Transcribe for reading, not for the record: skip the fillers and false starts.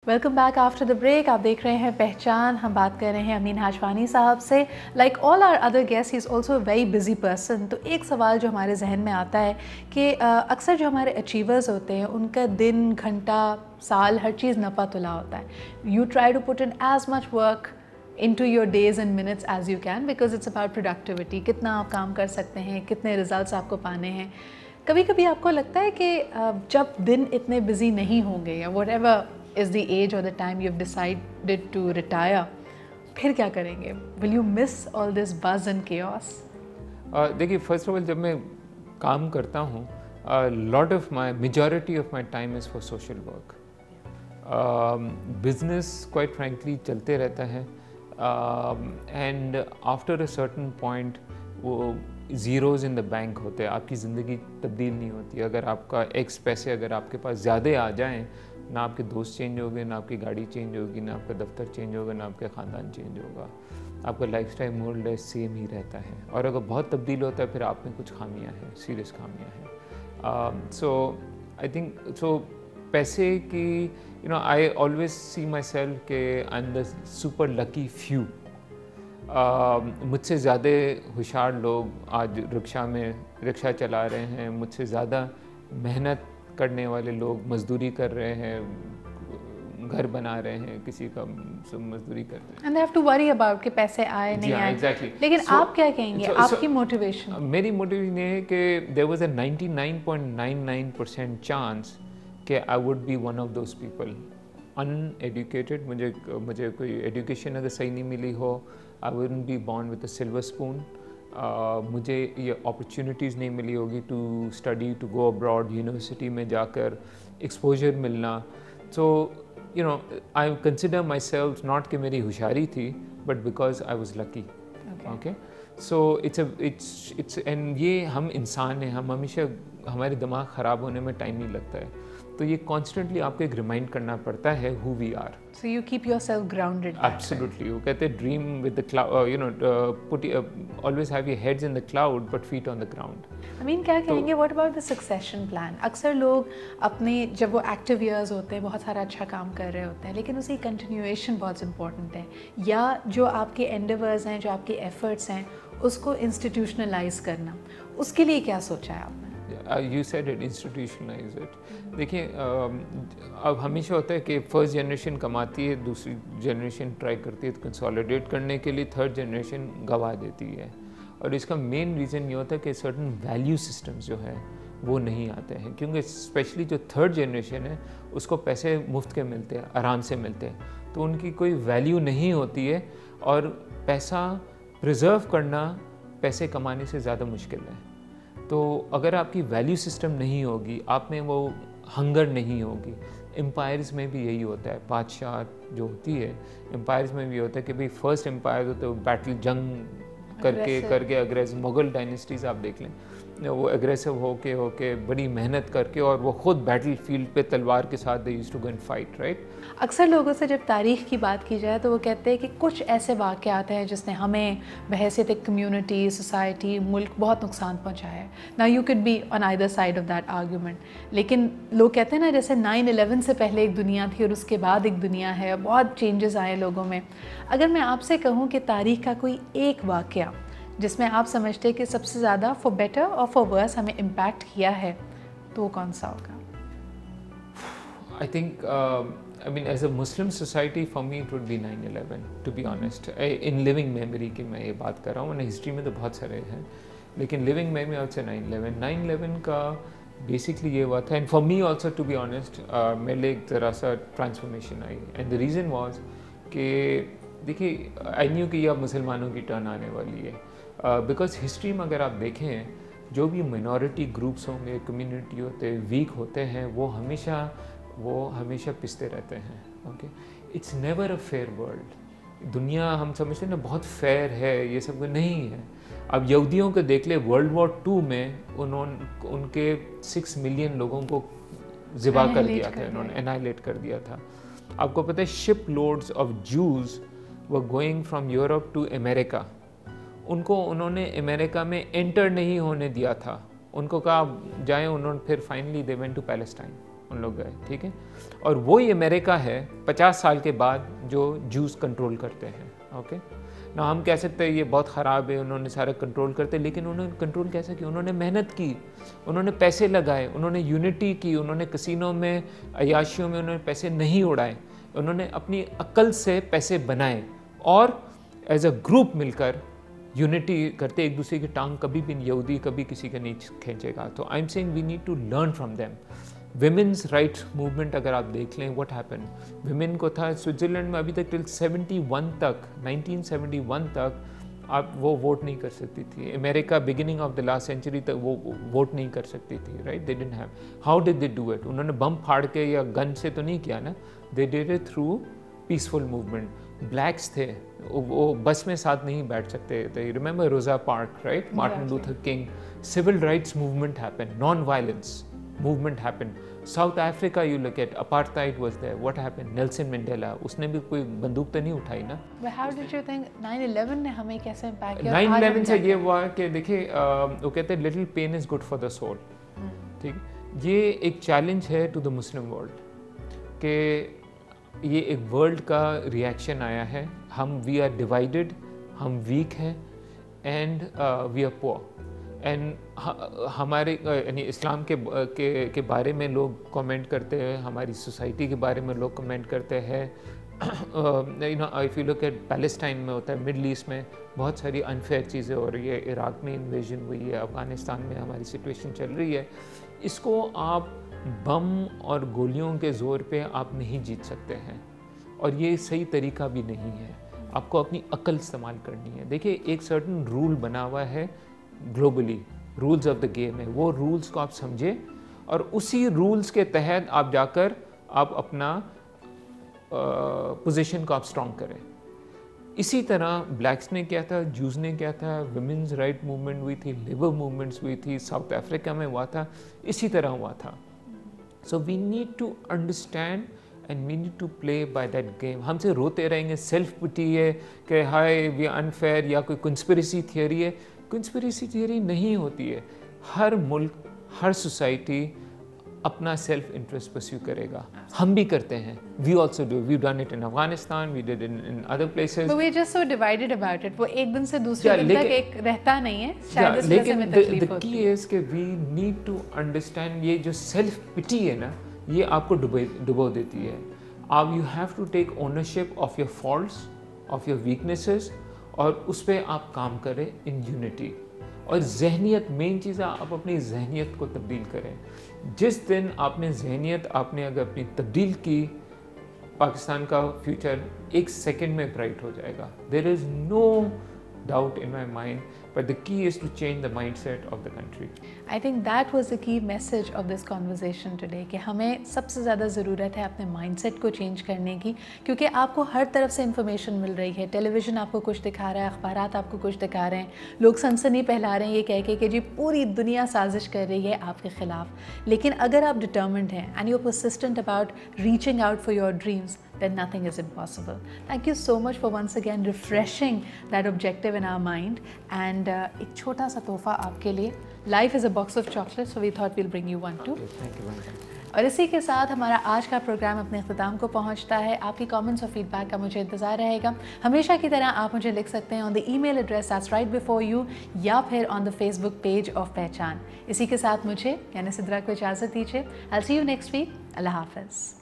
Welcome back after the break. आप देख रहे हैं पहचान। हम बात कर रहे हैं अमीन हाशवानी साहब से। Like all our other guest he is also a very busy person. तो एक सवाल जो हमारे जहन में आता है कि अक्सर जो हमारे अचीवर्स होते हैं उनका दिन, घंटा, साल, हर चीज़ नपा तुला होता है। You try to put in as much work into your days and minutes as you can because it's about productivity। कितना आप काम कर सकते हैं, कितने रिजल्ट्स आपको पाने हैं। कभी कभी आपको लगता है कि जब दिन इतने बिजी नहीं होंगे या whatever is the age or the time you've decided to retire, फिर क्या करेंगे? Will you miss all this buzz and chaos? देखिए, फर्स्ट ऑफ ऑल जब मैं काम करता हूँ, lot of my majority of my time is for social work. Business quite frankly चलते रहता है and after a certain point वो ज़ीरोज़ इन द बैंक होते हैं। आपकी ज़िंदगी तब्दील नहीं होती। अगर आपका एक्स पैसे अगर आपके पास ज़्यादा आ जाएं, ना आपके दोस्त चेंज होंगे, ना आपकी गाड़ी चेंज होगी, ना आपका दफ्तर चेंज होगा, ना आपका ख़ानदान चेंज होगा। आपका लाइफस्टाइल मोर लेस सेम ही रहता है। और अगर बहुत तब्दील होता है फिर आप में कुछ खामियां हैं, सीरियस खामियां हैं। सो आई थिंक सो पैसे की I always see my self के I am the super lucky few. मुझसे ज़्यादा होशियार लोग आज रिक्शा चला रहे हैं, मुझसे ज़्यादा मेहनत करने वाले लोग मजदूरी कर रहे हैं, घर बना रहे हैं, किसी का मजदूरी कर रहे हैं। And they have to worry about कि पैसे आए नहीं आए। Exactly. लेकिन आप क्या कहेंगे? आपकी मोटिवेशन? मेरी मोटिवेशन ये है कि there was a 99.99% चांस कि I would be one of those people uneducated। मुझे कोई एजुकेशन अगर सही नहीं मिली हो, I wouldn't be born with a silver spoon। मुझे ये अपॉर्चुनिटीज़ नहीं मिली होगी to study, to go abroad, university में जाकर एक्सपोजर मिलना। So I consider myself not कि मेरी होशियारी थी, but because I was lucky. Okay, so it's end ये हम इंसान हैं, हम हमेशा हमारे दिमाग ख़राब होने में टाइम नहीं लगता है। तो ये कॉन्स्टेंटली आपको एक रिमाइंड करना पड़ता है who we are. So you keep yourself grounded। Absolutely। वो कहते हैं dream with the cloud, put always have your heads in the cloud but feet on the ground। अमीन क्या कहेंगे? What about the succession plan? अक्सर लोग अपने जब वो एक्टिव ईयर्स होते हैं बहुत सारा अच्छा काम कर रहे होते हैं, लेकिन उसकी कंटिन्यूएशन बहुत इंपॉर्टेंट है, या जो आपके एंडेवर्स हैं, जो आपके एफर्ट्स हैं, उसको इंस्टीट्यूशनलाइज करना, उसके लिए क्या सोचा है आपने? You said it, institutionalize it। देखिए, अब हमेशा होता है कि फर्स्ट जनरेशन कमाती है, दूसरी जनरेशन ट्राई करती है कंसोलिडेट करने के लिए, थर्ड जनरेशन गवा देती है। और इसका मेन रीज़न ये होता है कि सर्टन वैल्यू सिस्टम्स जो हैं वो नहीं आते हैं, क्योंकि स्पेशली जो थर्ड जनरेशन है उसको पैसे मुफ्त के मिलते हैं, आराम से मिलते हैं, तो उनकी कोई वैल्यू नहीं होती है। और पैसा प्रिजर्व करना पैसे कमाने से ज़्यादा मुश्किल है। तो अगर आपकी वैल्यू सिस्टम नहीं होगी, आप में वो हंगर नहीं होगी। एम्पायर्स में भी यही होता है, बादशाह जो होती है एम्पायर्स में भी होता है कि भाई फर्स्ट एम्पायर होते हैं बैटल जंग करके अग्रेसिव। मुगल डायनेस्टीज़ आप देख लें, वो एग्रेसिव होके बड़ी मेहनत करके, और वो खुद बैटल फील्ड पे तलवार के साथ they used to go and fight, right. अक्सर लोगों से जब तारीख़ की बात की जाए तो वो कहते हैं कि कुछ ऐसे वाक़यात हैं जिसने हमें बहैसियत एक कम्युनिटी, सोसाइटी, मुल्क बहुत नुकसान पहुंचाया है। Now you can be on either side of that argument, लेकिन लोग कहते हैं ना, जैसे 9/11 से पहले एक दुनिया थी और उसके बाद एक दुनिया है, बहुत चेंजेस आए लोगों में। अगर मैं आपसे कहूँ कि तारीख़ का कोई एक वाक़या जिसमें आप समझते हैं कि सबसे ज़्यादा फॉर बेटर और फॉर वर्स हमें इम्पैक्ट किया है, तो वो कौन सा होगा? I think I mean, as a Muslim society, for me it would be 9/11, to be honest। in living memory की मैं ये बात कर रहा हूँ, हिस्ट्री में तो बहुत सारे हैं, लेकिन लिविंग मेमोरी आउट से 9/11 का बेसिकली ये हुआ था। And for me also, to be honest, मेरे लिए एक ज़रा सा ट्रांसफॉर्मेशन आई। एंड द रीज़न वॉज कि देखिए, आई न्यू कि अब मुसलमानों की टर्न आने वाली है, बिकॉज हिस्ट्री में अगर आप देखें, जो भी मिनॉरिटी ग्रुप्स होंगे, कम्युनिटी होते हैं, वीक होते हैं, वो हमेशा पिसते रहते हैं। Okay, it's never a fair world. दुनिया हम समझते हैं ना बहुत फेयर है, ये सब नहीं है। अब यहूदियों को देख ले, वर्ल्ड वॉर 2 में उनके 6 मिलियन लोगों को ज़िबा कर दिया था, उन्होंने एनाइलेट कर दिया था। आपको पता है, ship loads of Jews were going from Europe to America. उनको उन्होंने अमेरिका में एंटर नहीं होने दिया था, उनको कहा जाएं, उन्होंने फिर finally they went to Palestine. उन लोग गए, ठीक है। और वही अमेरिका है 50 साल के बाद जो जूस कंट्रोल करते हैं, ओके ना। हम कह सकते हैं ये बहुत ख़राब है, उन्होंने सारा कंट्रोल करते, लेकिन उन्होंने कंट्रोल कैसे किया? उन्होंने मेहनत की, उन्होंने पैसे लगाए, उन्होंने यूनिटी की, उन्होंने कसिनों में, अयाशियों में उन्होंने पैसे नहीं उड़ाए, उन्होंने अपनी अक्ल से पैसे बनाए और एज अ ग्रुप मिलकर यूनिटी करते, एक दूसरे की टांग कभी भी यहूदी कभी किसी का नहीं खींचेगा। तो I am saying we need to learn from them. Women's right movement अगर आप देख लें, व्हाट हैपन, विमेन को था स्विट्ज़रलैंड में अभी तक टिल 71 तक, 1971 तक आप वो वोट नहीं कर सकती थी। America beginning of the last century तक वो वोट नहीं कर सकती थी, right. They didn't have, how did they do it? उन्होंने बम फाड़ के या गन से तो नहीं किया ना, they did it through peaceful movement. Blacks थे, वो बस में साथ नहीं बैठ सकते थे। Remember Rosa Park, right, Martin Luther King, civil rights movement happen, non violence movement happened. South Africa, you look at, apartheid was there. What happened? Nelson Mandela, उसने भी कोई बंदूक तो नहीं उठाई ना। But how did you think 9/11 ने हमें कैसे impact किया? 9/11 से ये हुआ कि देखिए वो कहते हैं little pain is good for the soul, ठीक। ये एक चैलेंज है टू द मुस्लिम वर्ल्ड कि ये एक वर्ल्ड का रिएक्शन आया है। हम वी आर डिवाइडेड, हम वीक हैं and we are poor and हमारे यानी इस्लाम के बारे में लोग कमेंट करते हैं, हमारी सोसाइटी के बारे में लोग कमेंट करते हैं। You know, if you look at Palestine में होता है, मिडल ईस्ट में बहुत सारी अनफेयर चीज़ें हो रही है, इराक में इन्वेजन हुई है, अफ़गानिस्तान में हमारी सिचुएशन चल रही है। इसको आप बम और गोलियों के ज़ोर पे आप नहीं जीत सकते हैं और ये सही तरीका भी नहीं है। आपको अपनी अक्ल इस्तेमाल करनी है। देखिए एक सर्टन रूल बना हुआ है globally, rules of the game है, वो रूल्स को आप समझें और उसी रूल्स के तहत आप जाकर आप अपना पोजीशन को आप स्ट्रॉन्ग करें। इसी तरह ब्लैक्स ने किया था, जूस ने किया था, वुमेन्स राइट मूवमेंट हुई थी, लेबर मूवमेंट्स हुई थी, साउथ अफ्रीका में हुआ था, इसी तरह हुआ था। So we need to understand and we need to play by that game. हमसे रोते रहेंगे, सेल्फ पिटी है कि हाय वी अनफेयर या कोई कंस्पिरेसी थियरी है। कंस्पिरेसी थियरी नहीं होती है। हर मुल्क, हर सोसाइटी अपना सेल्फ इंटरेस्ट परस्यू करेगा। हम भी करते हैं, we also do, we done it in Afghanistan, we did in other places. But we're just so divided about it. वो एक दिन से दूसरे दिन तक एक रहता नहीं है, शायद इस वजह से हमें तकलीफ होती है। the key is कि we need to understand, ये जो सेल्फ पिटी है ना, ये आपको डुबो देती है। अब you have to take ownership of your faults, of your weaknesses, और उस पर आप काम करें इन यूनिटी। और जहनियत मेन चीज़ है, आप अपनी जहनियत को तब्दील करें। जिस दिन आपने जहनियत आपने अगर अपनी तब्दील की, पाकिस्तान का फ्यूचर एक सेकंड में ब्राइट हो जाएगा। There is no doubt in my mind, but the key is to change the mindset of the country. I think that was the key message of this conversation today कि हमें सबसे ज़्यादा ज़रूरत है अपने mindset को change करने की, क्योंकि आपको हर तरफ से information मिल रही है। टेलीविज़न आपको कुछ दिखा रहा है, अखबारात आपको कुछ दिखा रहे हैं, लोग सनसनी फैला रहे हैं ये कह के कि जी पूरी दुनिया साजिश कर रही है आपके ख़िलाफ़। लेकिन अगर आप determined हैं and you're persistent about reaching out for your dreams, then nothing is impossible. Thank you so much for once again refreshing that objective in our mind. And एक छोटा सा तोहफा आपके लिए। Life is a box of chocolates, so we thought we'll bring you one too. Okay, thank you very much. और इसी के साथ हमारा आज का प्रोग्राम अपने अख्ताम को पहुंचता है। आपकी कमेंट्स और फीडबैक का मुझे इंतज़ार रहेगा। हमेशा की तरह आप मुझे लिख सकते हैं on the email address that's right before you, या फिर on the Facebook page of पहचान। इसी के साथ मुझे यानी सिद्रा को इजाज़त दीजिए। I will see you next week. अल्लाह हाफ़िज़।